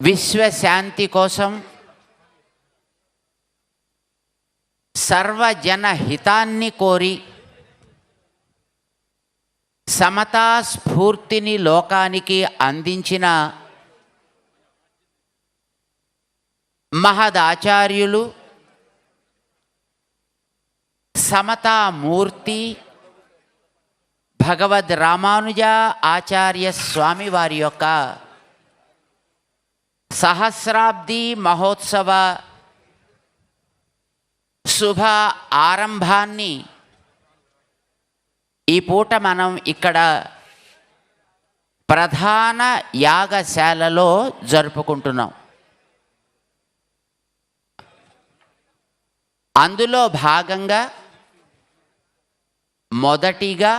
విశ్వశాంతి కోసం, సర్వజన హితాన్ని కోరి సమతా స్ఫూర్తిని లోకానికి అందించిన మహదాచార్యులు, సమతామూర్తి భగవద్ రామానుజ ఆచార్య స్వామి వారి యొక్క సహస్రాబ్ది మహోత్సవ శుభ ఆరంభాన్ని ఈ పూట మనం ఇక్కడ ప్రధాన యాగశాలలో జరుపుకుంటున్నాం. అందులో భాగంగా మొదటిగా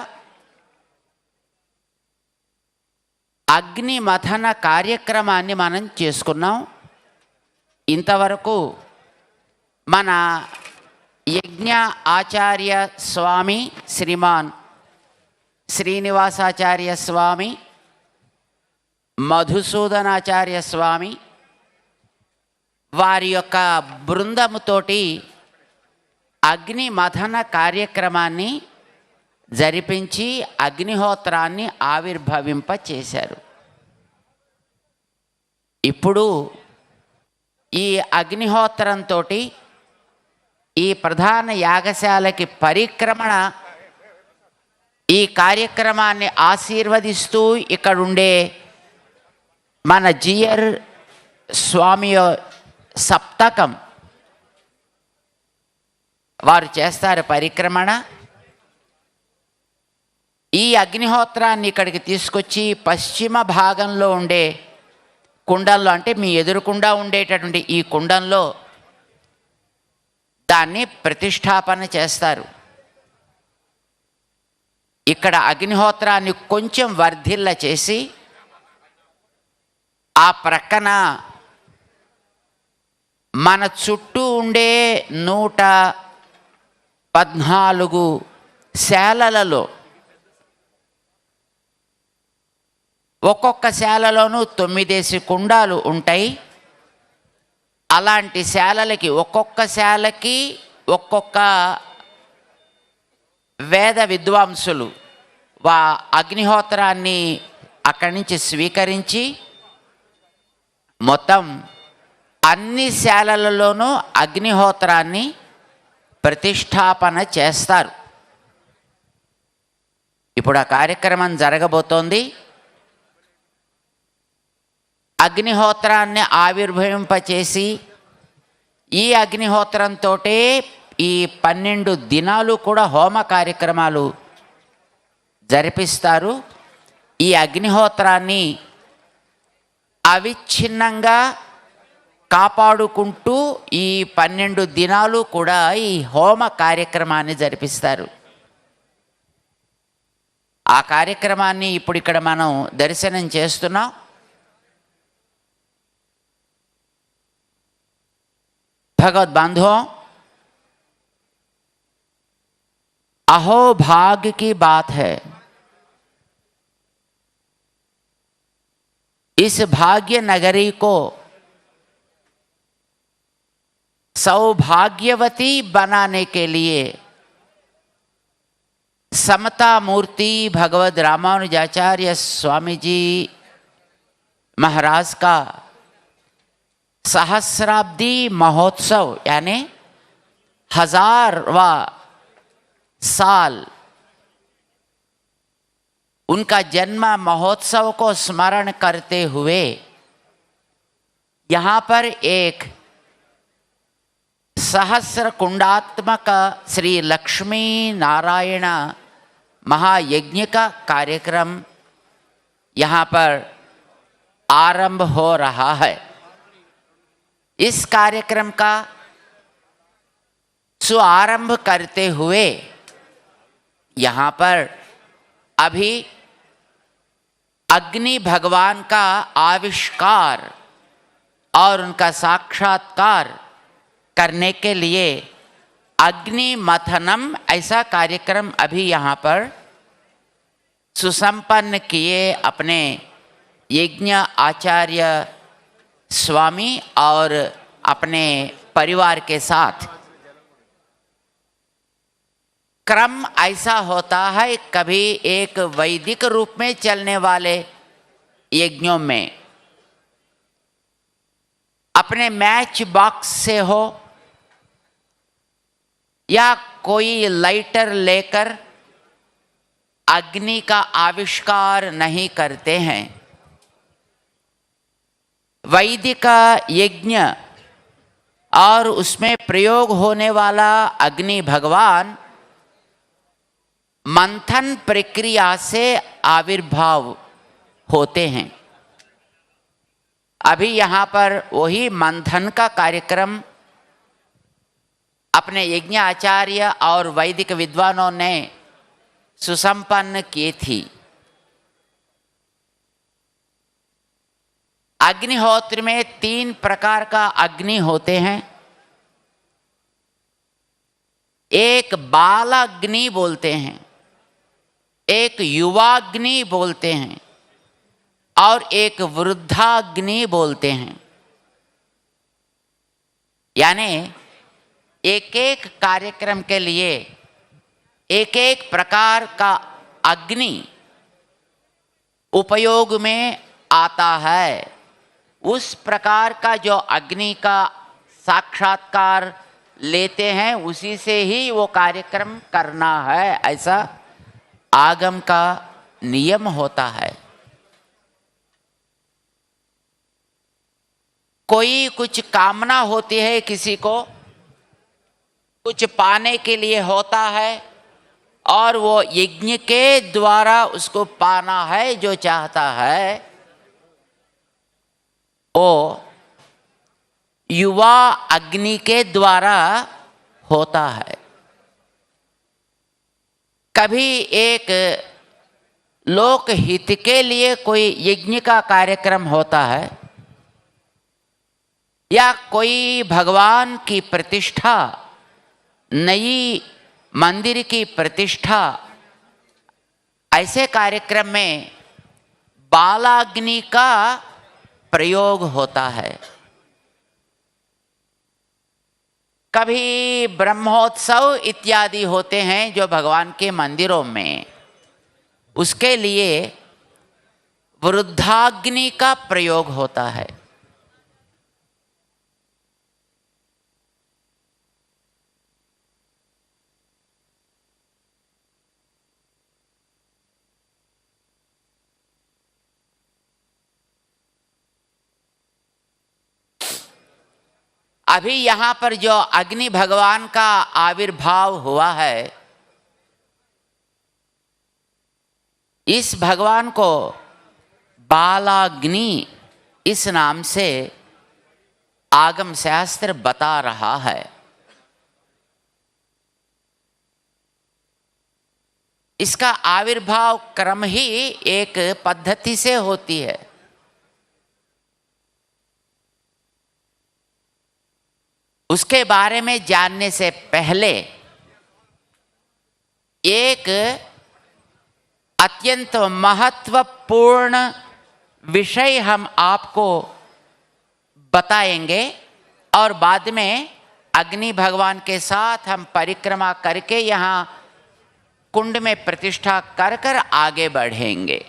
అగ్నిమథన కార్యక్రమాన్ని మనం చేసుకున్నాం. ఇంతవరకు మన యజ్ఞ ఆచార్య స్వామి శ్రీమాన్ శ్రీనివాసాచార్య స్వామి, మధుసూదనాచార్య స్వామి వారి యొక్క బృందముతోటి అగ్నిమథన కార్యక్రమాన్ని జరిపించి అగ్నిహోత్రాన్ని ఆవిర్భవింప చేశారు. ఇప్పుడు ఈ అగ్నిహోత్రంతో ఈ ప్రధాన యాగశాలకి పరిక్రమణ, ఈ కార్యక్రమాన్ని ఆశీర్వదిస్తూ ఇక్కడుండే మన జియర్ స్వామి సప్తకం వారు చేస్తారు పరిక్రమణ. ఈ అగ్నిహోత్రాన్ని ఇక్కడికి తీసుకొచ్చి పశ్చిమ భాగంలో ఉండే కుండంలో, అంటే మీ ఎదురుకుండా ఉండేటటువంటి ఈ కుండంలో దాన్ని ప్రతిష్టాపన చేస్తారు. ఇక్కడ అగ్నిహోత్రాన్ని కొంచెం వర్ధిల్ల చేసి ఆ ప్రక్కన మన చుట్టూ ఉండే 114 శాలలలో ఒక్కొక్క శాలలోనూ 9 కుండాలు ఉంటాయి. అలాంటి శాలలకి ఒక్కొక్క శాలకి ఒక్కొక్క వేద విద్వాంసులు అగ్నిహోత్రాన్ని అక్కడి నుంచి స్వీకరించి మొత్తం అన్ని శాలలలోనూ అగ్నిహోత్రాన్ని ప్రతిష్టాపన చేస్తారు. ఇప్పుడు ఆ కార్యక్రమం జరగబోతోంది. అగ్నిహోత్రాన్ని ఆవిర్భవింపచేసి ఈ అగ్నిహోత్రంతో ఈ 12 దినాలు కూడా హోమ కార్యక్రమాలు జరిపిస్తారు. ఈ అగ్నిహోత్రాన్ని అవిచ్ఛిన్నంగా కాపాడుకుంటూ ఈ 12 దినాలు కూడా ఈ హోమ కార్యక్రమాన్ని జరిపిస్తారు. ఆ కార్యక్రమాన్ని ఇప్పుడు ఇక్కడ మనం దర్శనం చేస్తున్నాం. भगवत बांधवों, अहो भाग्य की बात है। इस भाग्य नगरी को सौभाग्यवती बनाने के लिए समता मूर्ति भगवद रामानुजाचार्य स्वामी जी महाराज का सहस्राब्दी महोत्सव यानी 1000वां साल उनका जन्म महोत्सव को स्मरण करते हुए यहाँ पर एक सहस्र कुंडात्मक श्री लक्ष्मी नारायण महायज्ञ का कार्यक्रम यहाँ पर आरंभ हो रहा है। इस कार्यक्रम का शुभारंभ करते हुए यहाँ पर अभी अग्नि भगवान का आविष्कार और उनका साक्षात्कार करने के लिए अग्नि मथनम ऐसा कार्यक्रम अभी यहाँ पर सुसंपन्न किए अपने यज्ञ आचार्य स्वामी और अपने परिवार के साथ। क्रम ऐसा होता है, कभी एक वैदिक रूप में चलने वाले यज्ञों में अपने मैच बॉक्स से हो या कोई लाइटर लेकर अग्नि का आविष्कार नहीं करते हैं। वैदिक यज्ञ और उसमें प्रयोग होने वाला अग्नि भगवान मंथन प्रक्रिया से आविर्भाव होते हैं। अभी यहाँ पर वही मंथन का कार्यक्रम अपने यज्ञ आचार्य और वैदिक विद्वानों ने सुसंपन्न की थी। अग्निहोत्र में 3 प्रकार का अग्नि होते हैं। एक बालाग्नि बोलते हैं, एक युवाग्नि बोलते हैं और एक वृद्धाग्नि बोलते हैं। यानी एक एक कार्यक्रम के लिए एक एक प्रकार का अग्नि उपयोग में आता है। उस प्रकार का जो अग्नि का साक्षात्कार लेते हैं उसी से ही वो कार्यक्रम करना है, ऐसा आगम का नियम होता है। कोई कुछ कामना होती है, किसी को कुछ पाने के लिए होता है और वो यज्ञ के द्वारा उसको पाना है जो चाहता है, वो युवा अग्नि के द्वारा होता है। कभी एक लोक हित के लिए कोई यज्ञ का कार्यक्रम होता है या कोई भगवान की प्रतिष्ठा, नई मंदिर की प्रतिष्ठा, ऐसे कार्यक्रम में बालाग्नि का प्रयोग होता है। कभी ब्रह्मोत्सव इत्यादि होते हैं जो भगवान के मंदिरों में, उसके लिए वृद्धाग्नि का प्रयोग होता है। अभी यहाँ पर जो अग्नि भगवान का आविर्भाव हुआ है, इस भगवान को बालाग्नि इस नाम से आगम शास्त्र बता रहा है। इसका आविर्भाव क्रम ही एक पद्धति से होती है। उसके बारे में जानने से पहले एक अत्यंत महत्वपूर्ण विषय हम आपको बताएंगे और बाद में अग्नि भगवान के साथ हम परिक्रमा करके यहाँ कुंड में प्रतिष्ठा कर कर आगे बढ़ेंगे।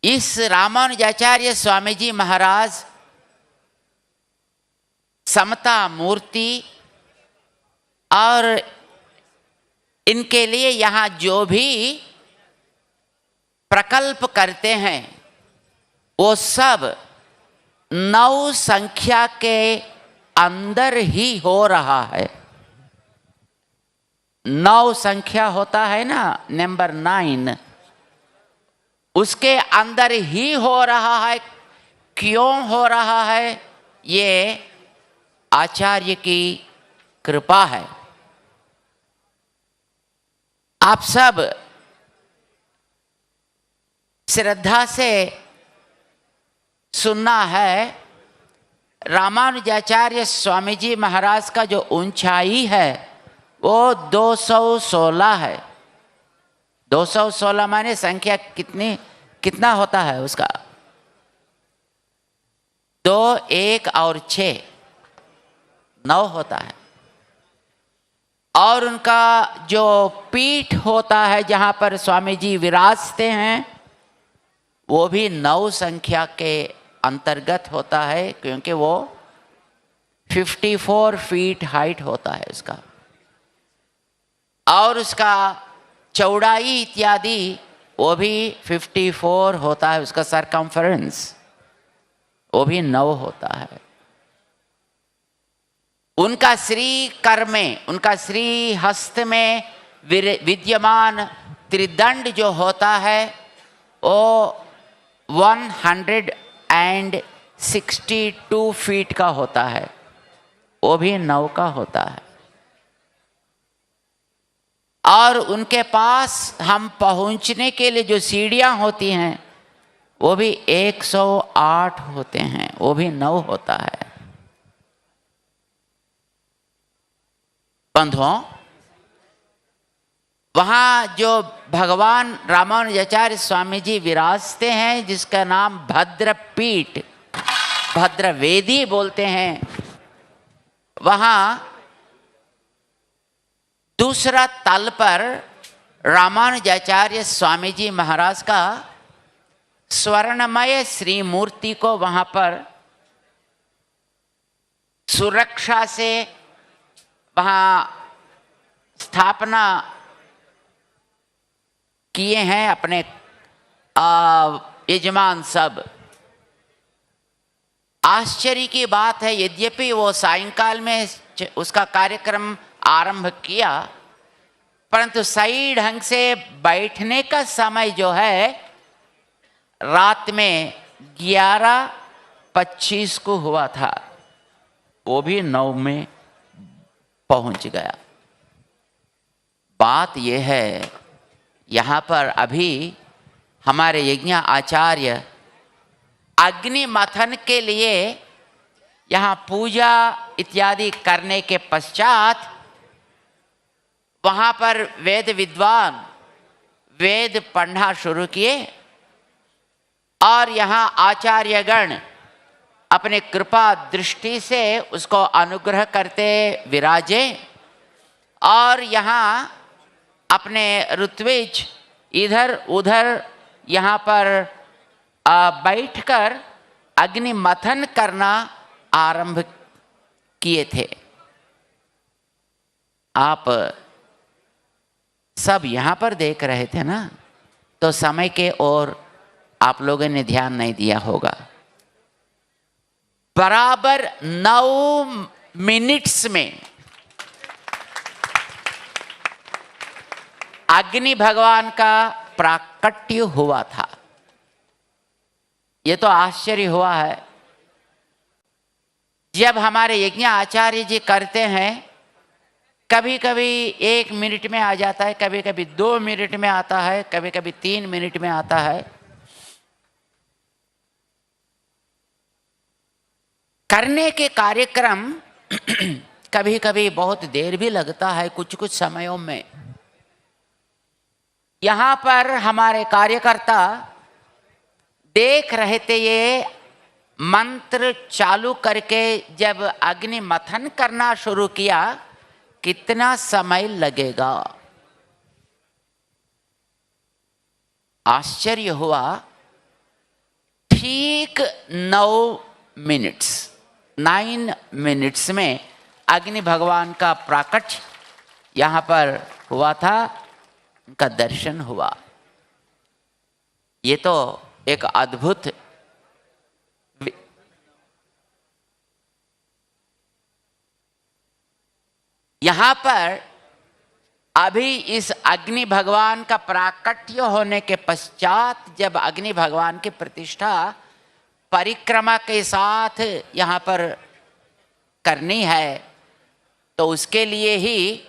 इस रामानुजाचार्य स्वामी जी महाराज समता मूर्ति और इनके लिए यहाँ जो भी प्रकल्प करते हैं वो सब 9 संख्या के अंदर ही हो रहा है। 9 संख्या होता है ना, नंबर 9, उसके अंदर ही हो रहा है। क्यों हो रहा है? ये आचार्य की कृपा है। आप सब श्रद्धा से सुनना है। रामानुजाचार्य स्वामी जी महाराज का जो ऊंचाई है वो 216 है। 216 माने संख्या कितना होता है उसका? 2, 1 और 6, 9 होता है। और उनका जो पीठ होता है जहाँ पर स्वामी जी विराजते हैं वो भी 9 संख्या के अंतर्गत होता है, क्योंकि वो 54 फीट हाइट होता है उसका। और उसका चौड़ाई इत्यादि वो भी 54 होता है, उसका सरकमफरेंस वो भी 9 होता है। उनका श्री कर में, उनका श्री हस्त में विद्यमान त्रिदंड जो होता है वो 162 फीट का होता है, वो भी 9 का होता है। और उनके पास हम पहुंचने के लिए जो सीढ़ियां होती हैं वो भी 108 होते हैं, वो भी 9 होता है। बंधुओं, वहाँ जो भगवान रामानुजाचार्य स्वामी जी विराजते हैं, जिसका नाम भद्रपीठ, भद्रवेदी बोलते हैं, वहाँ दूसरा तल पर रामानुजाचार्य स्वामी जी महाराज का स्वर्णमय श्री मूर्ति को वहाँ पर सुरक्षा से वहाँ स्थापना किए हैं अपने यजमान सब। आश्चर्य की बात है, यद्यपि वो सायंकाल में उसका कार्यक्रम आरंभ किया, परंतु सही ढंग से बैठने का समय जो है रात में 11:25 को हुआ था, वो भी 9 में पहुंच गया। बात यह है, यहाँ पर अभी हमारे यज्ञ आचार्य अग्नि मथन के लिए यहाँ पूजा इत्यादि करने के पश्चात वहाँ पर वेद विद्वान वेद पढ़ना शुरू किए और यहाँ आचार्यगण अपने कृपा दृष्टि से उसको अनुग्रह करते विराजे और यहाँ अपने ऋत्विज इधर उधर यहाँ पर बैठकर अग्नि मथन करना आरंभ किए थे। आप सब यहाँ पर देख रहे थे ना, तो समय के ओर आप लोगों ने ध्यान नहीं दिया होगा। बराबर 9 मिनट्स में अग्नि भगवान का प्राकट्य हुआ था। ये तो आश्चर्य हुआ है। जब हमारे यज्ञ आचार्य जी करते हैं, कभी कभी 1 मिनट में आ जाता है, कभी कभी 2 मिनट में आता है, कभी कभी 3 मिनट में आता है। करने के कार्यक्रम कभी कभी बहुत देर भी लगता है कुछ कुछ समयों में। यहाँ पर हमारे कार्यकर्ता देख रहे थे, ये मंत्र चालू करके जब अग्नि मथन करना शुरू किया कितना समय लगेगा। आश्चर्य हुआ, ठीक 9 मिनट्स में अग्नि भगवान का प्राकट्य यहाँ पर हुआ था, उनका दर्शन हुआ। ये तो एक अद्भुत यहाँ पर अभी इस अग्नि भगवान का प्राकट्य होने के पश्चात जब अग्नि भगवान की प्रतिष्ठा परिक्रमा के साथ यहाँ पर करनी है, तो उसके लिए ही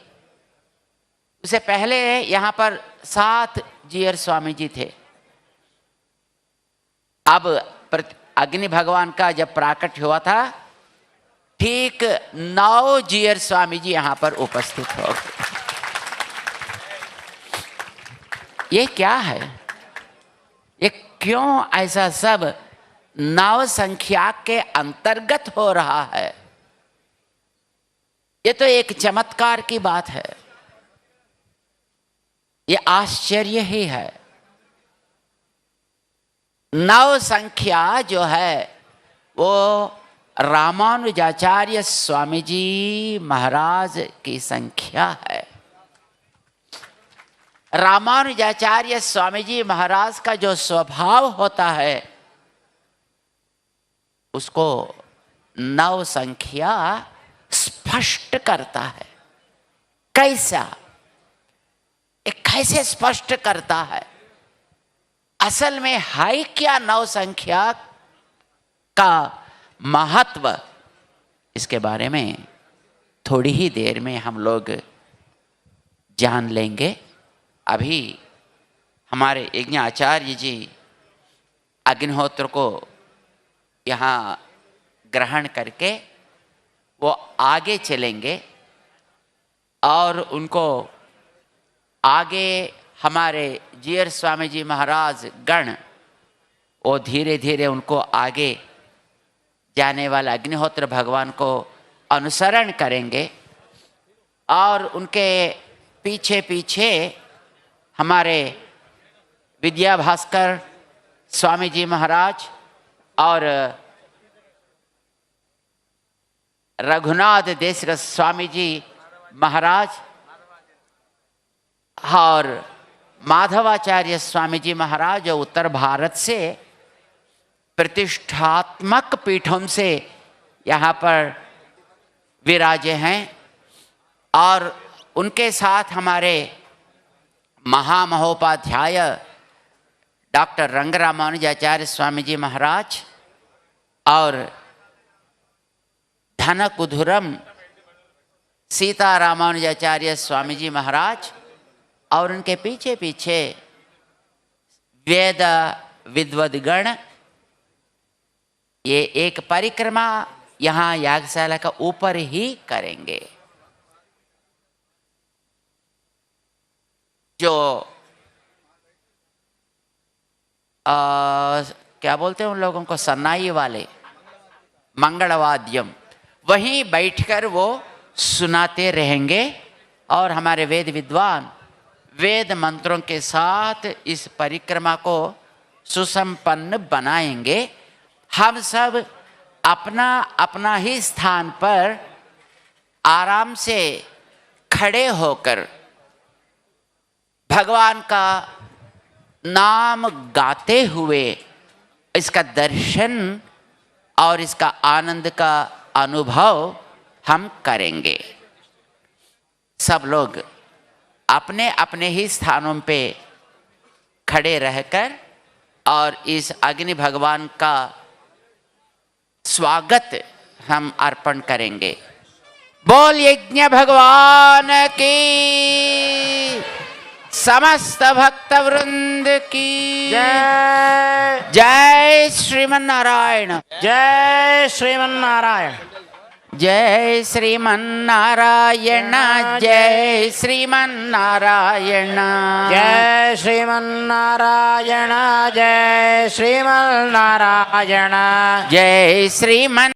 उससे पहले यहाँ पर 7 जीयर स्वामी जी थे। अब अग्नि भगवान का जब प्राकट्य हुआ था, ठीक 9 जीयर स्वामी जी यहाँ पर उपस्थित हो गए। ये क्या है? ये क्यों ऐसा सब नव संख्या के अंतर्गत हो रहा है? ये तो एक चमत्कार की बात है, ये आश्चर्य ही है। नव संख्या जो है वो रामानुजाचार्य स्वामी जी महाराज की संख्या है। रामानुजाचार्य स्वामी जी महाराज का जो स्वभाव होता है उसको नव संख्या स्पष्ट करता है। कैसा? कैसे स्पष्ट करता है? असल में है क्या नव संख्या का महत्व? इसके बारे में थोड़ी ही देर में हम लोग जान लेंगे। अभी हमारे यज्ञ आचार्य जी अग्निहोत्र को यहाँ ग्रहण करके वो आगे चलेंगे और उनको आगे हमारे जीयर स्वामी जी महाराज गण वो धीरे धीरे उनको आगे जाने वाला अग्निहोत्र भगवान को अनुसरण करेंगे और उनके पीछे पीछे हमारे विद्या भास्कर स्वामी जी महाराज और रघुनाथ देशरथ स्वामी जी महाराज और माधवाचार्य स्वामी जी महाराज जो उत्तर भारत से प्रतिष्ठात्मक पीठों से यहाँ पर विराजे हैं और उनके साथ हमारे महामहोपाध्याय डॉक्टर रंगरामानुजाचार्य स्वामी जी महाराज और धनकुधुरम सीता रामानुजाचार्य स्वामी जी महाराज और उनके पीछे पीछे वेद विद्वद्गण ये एक परिक्रमा यहाँ यागशाला का ऊपर ही करेंगे। जो क्या बोलते हैं उन लोगों को, सन्नाई वाले, मंगलवाद्यम, वहीं बैठकर वो सुनाते रहेंगे और हमारे वेद विद्वान वेद मंत्रों के साथ इस परिक्रमा को सुसंपन्न बनाएंगे। हम सब अपना अपना ही स्थान पर आराम से खड़े होकर भगवान का नाम गाते हुए इसका दर्शन और इसका आनंद का अनुभव हम करेंगे। सब लोग अपने अपने ही स्थानों पे खड़े रहकर और इस अग्नि भगवान का स्वागत हम अर्पण करेंगे। बोल यज्ञ भगवान की, समस्त भक्त वृंद की जय। जय श्रीमन्नारायण। जय श्रीमन्नारायण। जय श्रीमन्नारायण। जय श्रीमन्नारायण। जय श्रीमन्नारायण। जय श्रीमन्नारायण। जय श्रीमन्